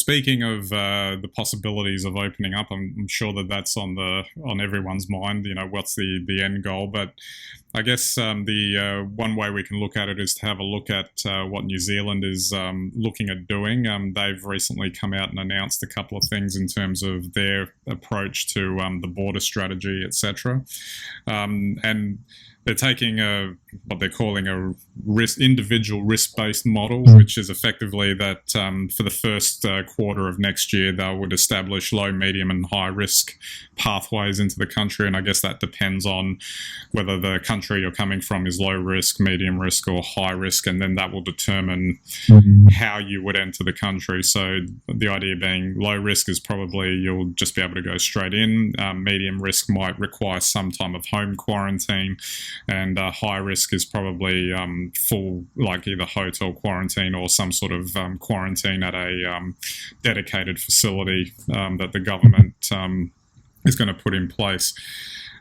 speaking of the possibilities of opening up, I'm sure that that's on everyone's mind. What's the end goal? But I guess the one way we can look at it is to have a look at what New Zealand is looking at doing. They've recently come out and announced a couple of things in terms of their approach to the border strategy, etc. And they're taking what they're calling a individual risk-based model, which is effectively that for the first quarter of next year, they would establish low, medium, and high risk pathways into the country. And I guess that depends on whether the country you're coming from is low risk, medium risk, or high risk, and then that will determine how you would enter the country. So the idea being low risk is probably you'll just be able to go straight in. Medium risk might require some time of home quarantine. And high risk is probably full, like either hotel quarantine or some sort of quarantine at a dedicated facility that the government is going to put in place.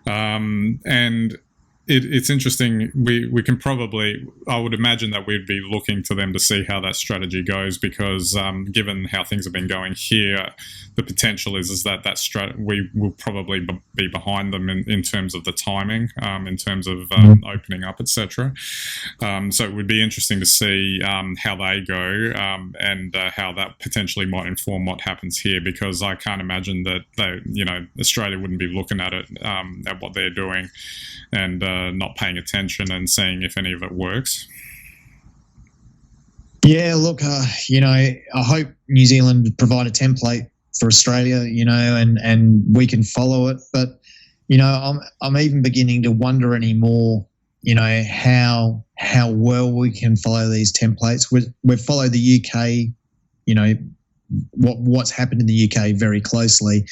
And it's interesting. We can probably, I would imagine that we'd be looking to them to see how that strategy goes, because given how things have been going here, the potential is that we will probably be behind them in terms of the timing, in terms of opening up, etc. So it would be interesting to see how they go and how that potentially might inform what happens here, because I can't imagine that Australia wouldn't be looking at it at what they're doing and not paying attention and seeing if any of it works. Yeah, look, I hope New Zealand provide a template for Australia, and we can follow it. But, I'm even beginning to wonder anymore, how well we can follow these templates. We've followed the UK, what's happened in the UK very closely.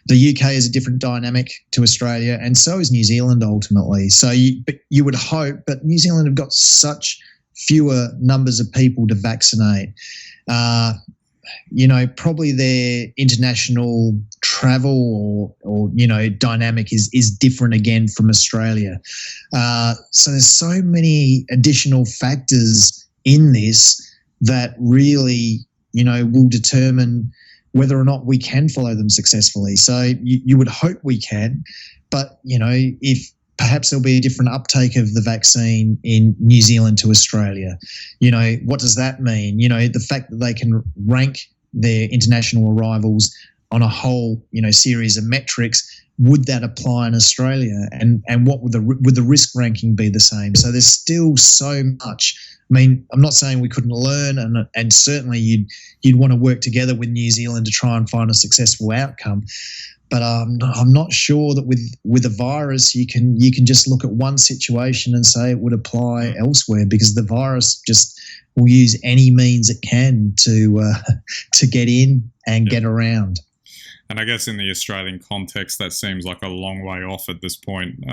The UK is a different dynamic to Australia, and so is New Zealand ultimately. So you would hope, but New Zealand have got such fewer numbers of people to vaccinate. Probably their international travel or dynamic is different again from Australia. So there's so many additional factors in this that really will determine whether or not we can follow them successfully. So you would hope we can, but, if perhaps there'll be a different uptake of the vaccine in New Zealand to Australia. What does that mean? The fact that they can rank their international arrivals on a whole, series of metrics, would that apply in Australia? And what would the risk ranking be the same? So there's still so much. I mean, I'm not saying we couldn't learn, and certainly you'd want to work together with New Zealand to try and find a successful outcome. But I'm not sure that with a virus you can just look at one situation and say it would apply elsewhere, because the virus just will use any means it can to get in and get around. And I guess in the Australian context, that seems like a long way off at this point.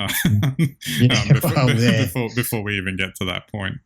Before we even get to that point.